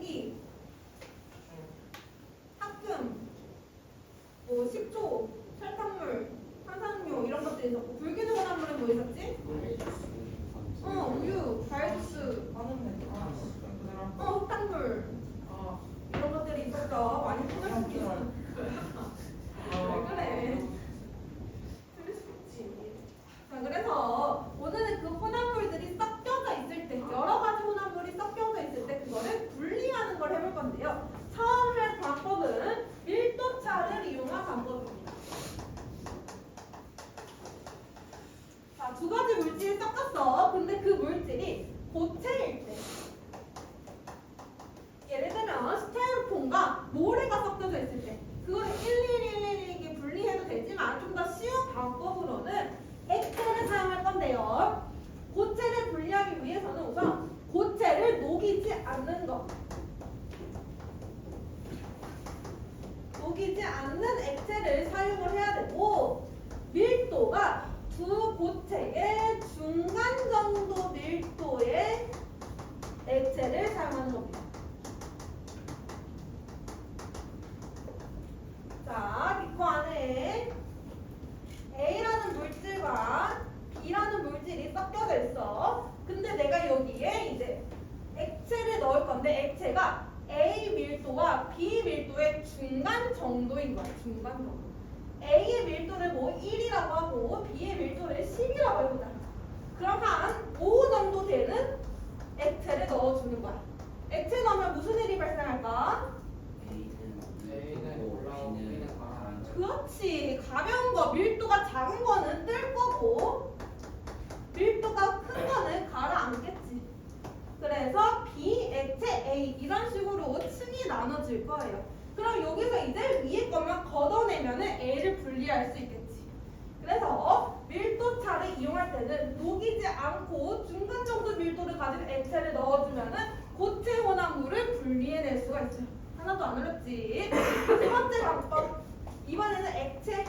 생기, 합금, 뭐 식초, 설탕물, 탄산음료 이런 것들이 있었고 불균형 혼합물은 뭐 있었지? 우유, 과일 주스, 흑당물 이런 것들이 있었죠. 많이 틀렸습니다. 왜 그래? 틀릴 수 있지. 자, 그래서 오늘은 그 혼합물들이 섞여져 있을 때, 여러 가지 혼합물이 섞여져 있을 때 그거를 분리하는 걸 해볼 건데요. 처음 할 방법은 밀도차를 이용한 방법입니다. 자, 두 가지 물질이 섞였어. 근데 그 물질이 고체일 때, 예를 들면 스테레오폼과 모래가 섞여져 있을 때 그거를 일일이 분리해도 되지만 좀 더 쉬운 방법으로는 액체를 사용할 건데요. 고체를 분리하기 위해서는 우선 고체를 녹이지 않는 것, 녹이지 않는 액체를 사용을 해야 되고, 밀도가 두 고체의 중간 정도 밀도의 액체를 사용하는 겁니다. 자, 비커 안에 A라는 물질과 B라는 물질이 섞여져 있어. 근데 내가 여기에 이제 액체를 넣을 건데 액체가 A 밀도와 B 밀도의 중간 정도인 거야. 중간 정도. A의 밀도를 뭐 1이라고 하고 B의 밀도를 10이라고 해보자. 그럼 한 5 정도 되는 액체를 넣어주는 거야. 액체 넣으면 무슨 일이 발생할까? 그렇지. 가벼운 거, 밀도가 작은 거는 뜰 거고 밀도가 큰 거는 가라앉겠지. 그래서 B, 액체, A 이런 식으로 층이 나눠질 거예요. 그럼 여기서 이제 위에 것만 걷어내면 A를 분리할 수 있겠지. 그래서 밀도차를 이용할 때는 녹이지 않고 중간 정도 밀도를 가진 액체를 넣어주면 고체 혼합물을 분리해낼 수가 있어요. 하나도 안 어렵지. 세 번째 방법. 이번에는 액체.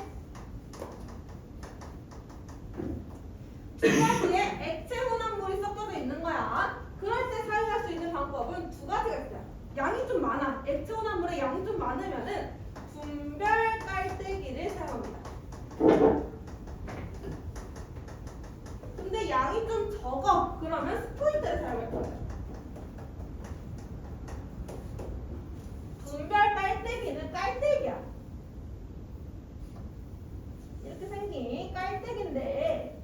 두 가지의 액체 혼합물이 섞여져 있는 거야. 그럴 때 사용할 수 있는 방법은 두 가지가 있어요. 양이 좀 많아. 액체 혼합물의 양이 좀 많으면은 분별 깔때기를 사용합니다. 근데 양이 좀 적어. 그러면 스포이드를 사용할 거예요. 분별 깔때기는 깔때기야. 이렇게 생긴 깔때기인데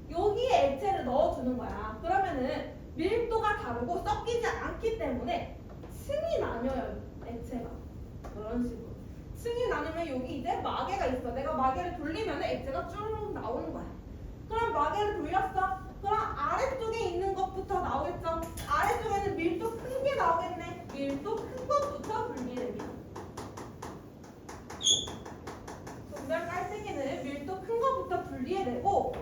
여기에 액체를 넣어주는 거야. 그러면은 밀도가 다르고 섞이지 않기 때문에 층이 나뉘어요. 액체가 이런 식으로 층이 나누면 여기 이제 마개가 있어. 내가 마개를 돌리면 액체가 쭉 나오는 거야. 그럼 마개를 돌렸어. 그럼 아래쪽에 있는 것부터 나오겠죠. 아래쪽에는 밀도 큰 게 나오겠네. 밀도 큰 것부터 분리됩니다. 분별 깔때기는 밀도 큰 것부터 분리해내고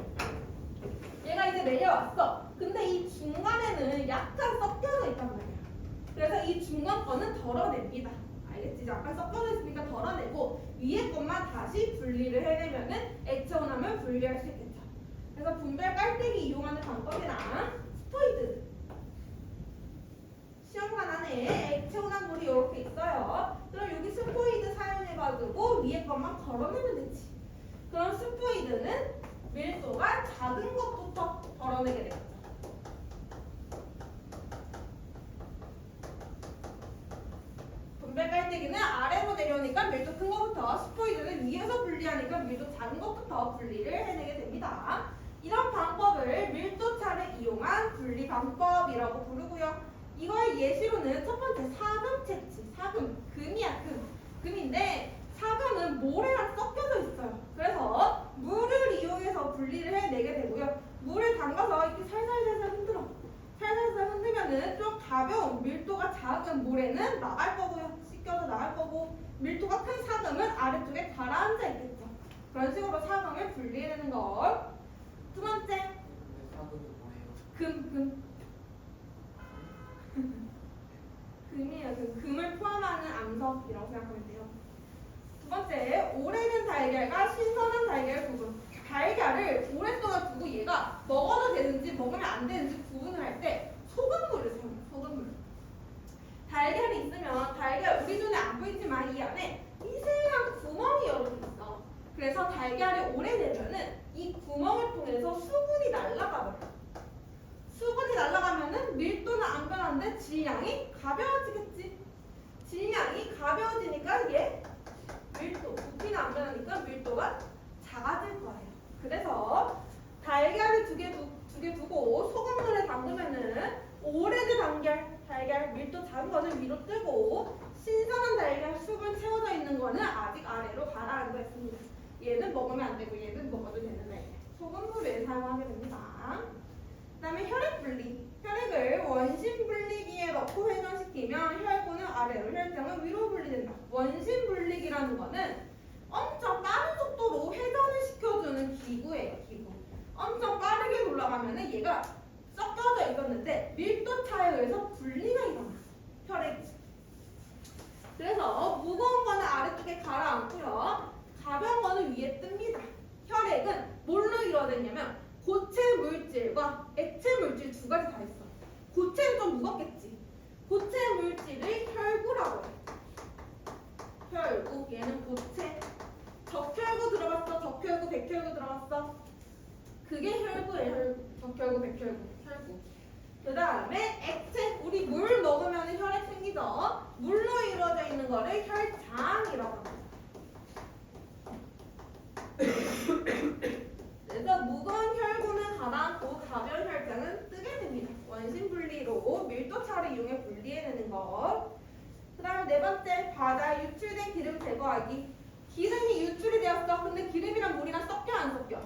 얘가 이제 내려왔어. 근데 이 중간에는 약간 섞여져 있단 말이야. 그래서 이 중간 거는 덜어냅니다. 알겠지? 약간 섞여져 있으니까 덜어내고 위에 것만 다시 분리를 해내면은 액체 혼합을 분리할 수 있겠죠. 그래서 분별 깔때기 이용하는 방법이랑 스포이드. 시험관 안에 액체 혼합물이 이렇게 있어요. 그럼 여기 스포이드 사용해가지고 위에 것만 덜어내면 되지. 그럼 스포이드는 밀도가 작은 것부터 덜어내게 되겠죠. 분별 깔때기는 아래로 내려오니까 밀도 큰 것부터, 스포이드는 위에서 분리하니까 밀도 작은 것부터 분리를 해내게 됩니다. 이런 방법을 밀도차를 이용한 분리 방법이라고 부르고요. 이걸 예시로는 첫 번째 사금 채취. 사금, 금이야 금. 금인데 사금은 모래랑 섞여져 있어요. 그래서 물을 이용해서 분리를 해내게 되고요. 물을 담가서 이렇게 살살살살 흔들어. 살살살 흔들면은 좀 가벼운 밀도가 작은 모래는 나갈 거고요. 씻겨서 나갈 거고, 밀도가 큰 사금은 아래쪽에 가라앉아 있겠죠. 그런 식으로 사금을 분리해내는 걸. 두 번째 금. 금이에요. 금을 포함하는 암석이라고 생각하면 돼요. 두 번째, 오래된 달걀과 신선한 달걀 구분. 달걀을 오랫동안 두고 얘가 먹어도 되는지 먹으면 안 되는지 구분을 할 때 소금물을 사용해요. 소금물. 달걀이 보시면 달걀 우리 눈에 안 보이지만 이 안에 미세한 구멍이 이렇게 있어. 그래서 달걀이 오래되면은 이 구멍을 통해서 수분이 날아가거든. 수분이 날아가면은 밀도는 안 변하는데 질량이 가벼워지겠지. 질량이 가벼워지니까 얘 밀도, 부피는 안 변하니까 밀도가 작아질 거예요. 그래서 달걀을 두 개 두고 소금물에 담그면은 오래된 달걀 밀도 작은 거는 위로 뜨고 신선한 달걀 수분 채워져 있는 거는 아직 아래로 가라앉아 있습니다. 얘는 먹으면 안 되고 얘는 먹어도 되는 애. 소금물을 사용하게 됩니다. 그다음에 혈액 분리. 혈액을 원심 분리기에 넣고 회전시키면 혈구는 아래로, 혈장은 위로 분리된다. 원심 분리기라는 거는 엄청 빠른 속도로 회전을 시켜주는 기구예요. 기구. 엄청 빠르게 돌아가면은 얘가 섞여져 있었는데 밀도 차에 의해서 분리가 일어나. 혈액이. 그래서 무거운 거는 아래쪽에 가라앉고요. 가벼운 거는 위에 뜹니다. 혈액은 뭘로 이루어져 있냐면 고체 물질과 액체 물질 두 가지 다 있어. 고체는 좀 무겁겠지. 고체 물질을 혈구라고 해. 혈구, 얘는 고체. 적혈구 들어봤어? 적혈구, 백혈구 들어봤어? 그게 혈구예요. 혈구. 적혈구, 백혈구, 혈구. 그 다음에 액체, 우리 물 먹으면 혈액 생기죠? 물로 이루어져 있는 거를 혈장이라고 합니다. 그래서 무거운 혈구는 가라앉고 가벼운 혈장은 뜨게 됩니다. 원심 분리로 밀도차를 이용해 분리해내는 것. 그 다음에 네 번째, 바다에 유출된 기름 제거하기. 기름이 유출이 되었어. 근데 기름이랑 물이랑 섞여 안 섞여?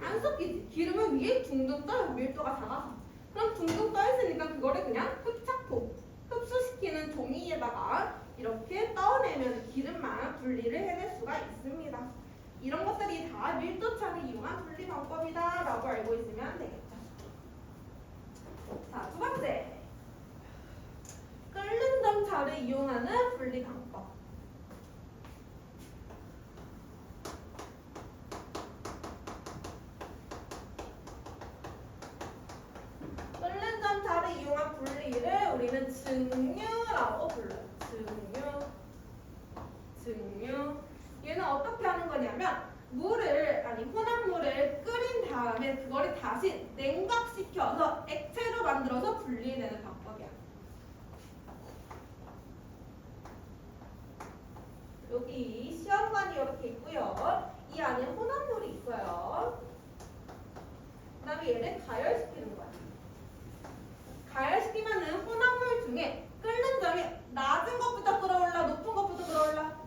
안 섞이지. 기름은 위에 둥둥 떠요. 밀도가 작아서. 그럼 둥둥 떠 있으니까 그거를 그냥 흡착포, 흡수시키는 종이에다가 이렇게 떠내면 기름만 분리를 해낼 수가 있습니다. 이런 것들이 다 밀도차를 이용한 분리 방법이다 라고 알고 있으면 되겠죠. 자, 두 번째, 끓는 점차를 이용하는 분리 방법. 끓는 점차를 이용한 분리를 우리는 증류라고 불러요. 증류. 얘는 어떻게 하는 거냐면 혼합물을 끓인 다음에 그거를 다시 냉각시켜서 액체로 만들어서 분리해내는 방법이야. 여기 시험관이 이렇게 있고요. 이 안에 혼합물이 있어요. 그 다음에 얘를 가열시키는 거야. 가열시키면은 혼합물 중에 끓는 점이 낮은 것부터 끓어올라, 높은 것부터 끓어올라?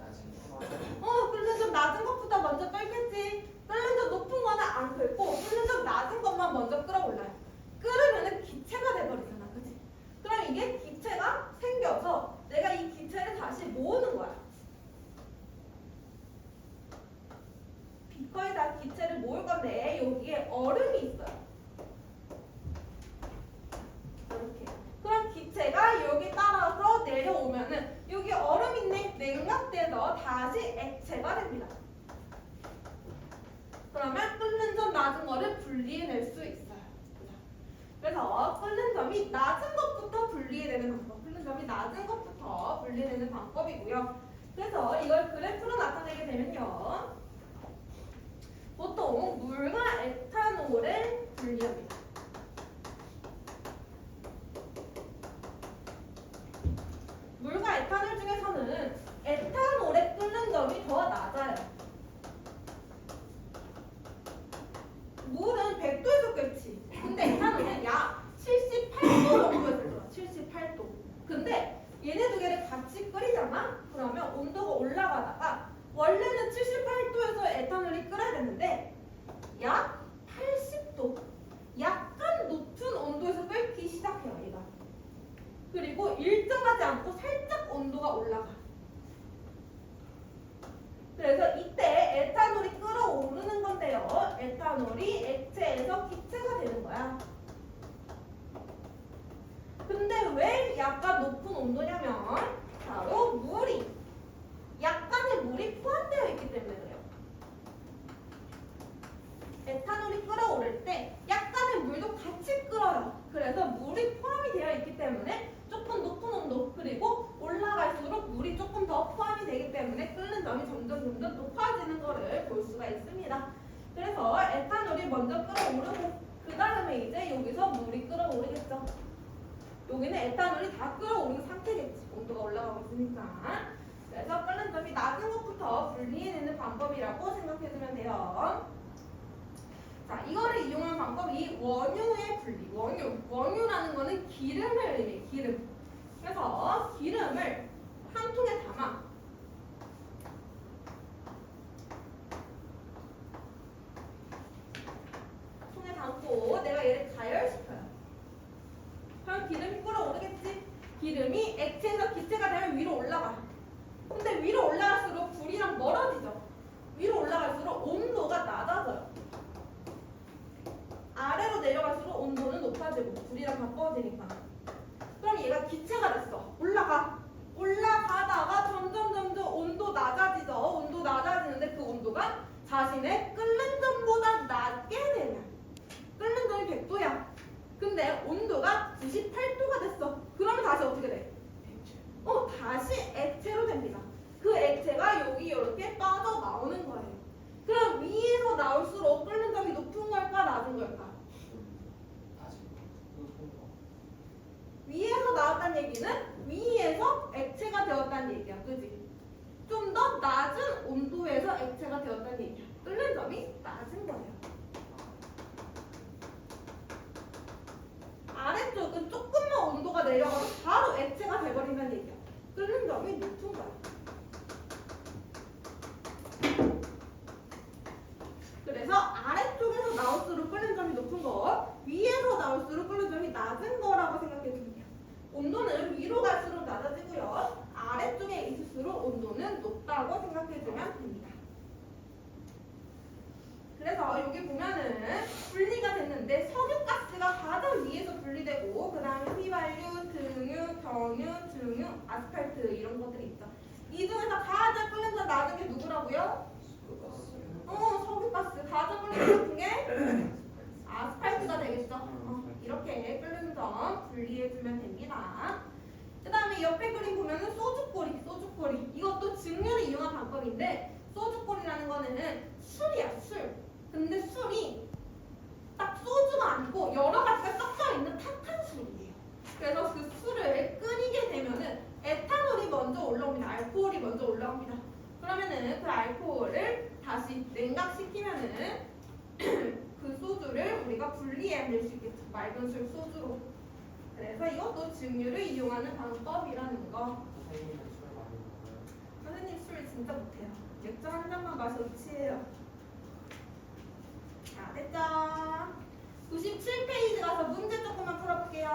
끓는 점 낮은 것부터 먼저 끓겠지. 끓는 점 높은 거는 안 끓고 끓는 점 낮은 것만 먼저 끓어올라요. 끓으면은 기체가 돼버리잖아, 그치? 그럼 이게 기체가 생겨서 내가 이 기체를 다시 모으는 거야. 비커에다 기체를 모을 건데 여기에 얼음이 있어요. 이렇게. 그럼 기체가 여기 따라서 내려오면은 여기 얼음 있네. 냉각돼서 다시 액체가 됩니다. 그러면 끓는 점 낮은 거를 분리해낼 수 있어요. 그래서 끓는 점이 낮은 것부터 분리해내는 방법. 끓는 점이 낮은 것부터 분리해내는 방법이고요. 그래서 이걸 그래프로 나타내게 되면요. 보통 물과 에탄올을 분리합니다. 물과 에탄올 중에서는 에탄올의 끓는 점이 더 낮아요. 물은 100도에서 끓지. 근데 에탄올은 약 78도 정도에서 끓어. 78도. 근데 얘네 두 개를 같이 끓이잖아? 그러면 온도가 올라가다가 원래는 78도에서 에탄올이 끓어야 되는데 약 80도. 약간 높은 온도에서 끓기 시작해요, 얘가. 그리고 일정하지 않고 살짝 온도가 올라가. 그래서 이때 에탄올이 끓어오르는 건데요. 에탄올이 액체에서 기체가 되는 거야. 근데 왜 약간 높은 온도냐면 바로 약간의 물이 포함되어 있기 때문에 그래요. 에탄올이 끓어오를 때 약간의 물도 같이 끓어요. 그래서 물이 포함이 되어 있기 때문에 조금 높은 온도 그리고 온도가 올라가고 있으니까. 그래서 끓는 점이 낮은 것부터 분리해내는 방법이라고 생각해주면 돼요. 자, 이거를 이용한 방법이 원유의 분리. 원유라는 거는 기름을 의미해. 기름. 그래서 기름을 한 통에 담아. 통에 담고 내가 얘를 가열시켜요. 그럼 기름이 끓어오르겠지? 기름이 액체에서 기체가 되면 위로 올라가. 근데 위로 올라갈수록 불이랑 멀어지죠. 위로 올라갈수록 온도가 낮아져요. 아래로 내려갈수록 온도는 높아지고 불이랑 가까워지니까. 그럼 얘가 기체가 됐어. 올라가다가 점점 온도 낮아지죠. 온도 낮아지는데 그 온도가 자신의 끓는 점보다 낮게 되면, 끓는 점이 100도야. 근데 온도가 98도가 됐어. 그러면 다시 어떻게 돼? 다시 액체로 됩니다. 그 액체가 여기 이렇게 빠져나오는 거예요. 그럼 위에서 나올수록 끓는 점이 높은 걸까 낮은 걸까? 위에서 나왔다는 얘기는 위에서 액체가 되었다는 얘기야. 그지? 좀 더 낮은 온도에서 액체가 되었다는 얘기야. 끓는 점이 낮은 거예요. 아래쪽은 조금만 온도가 내려가도 바로 액체가 돼버린다는 얘기야. 끓는 점이 높은 거야. 그래서 아래쪽에서 나올수록 끓는 점이 높은 거, 위에서 나올수록 끓는 점이 낮은 거라고 생각해 주면 돼요. 온도는 위로 갈수록 낮아지고요. 아래쪽에 있을수록 온도는 높다고 생각해 주면 됩니다. 그래서 여기 보면은 분리가 됐는데 석유가스가 가장 위에서 분리되고 그 다음에 휘발유, 등유, 경유, 증유, 아스팔트 이런 것들이 있죠. 이 중에서 가장 끓는 점 낮은 게 누구라고요? 석유가스. 가장 끓는 점 높은 게 아스팔트가 되겠죠. 이렇게 끓는 점 분리해주면 됩니다. 그 다음에 옆에 그림 보면은 소주꼬리. 이것도 증류를 이용한 방법인데 소주꼬리라는 거는 술이야, 술. 근데 술이 딱 소주가 아니고 여러 가지가 섞여 있는 탁한 술이에요. 그래서 그 술을 끓이게 되면은 에탄올이 먼저 올라옵니다. 알코올이 먼저 올라옵니다. 그러면은 그 알코올을 다시 냉각시키면은 그 소주를 우리가 분리해낼 수 있겠죠. 맑은 술 소주로. 그래서 이것도 증류를 이용하는 방법이라는 거. 선생님 술 진짜 못해요. 맥주 한 잔만 마셔도 취해요. 자, 됐죠? 97페이지 가서 문제 조금만 풀어볼게요.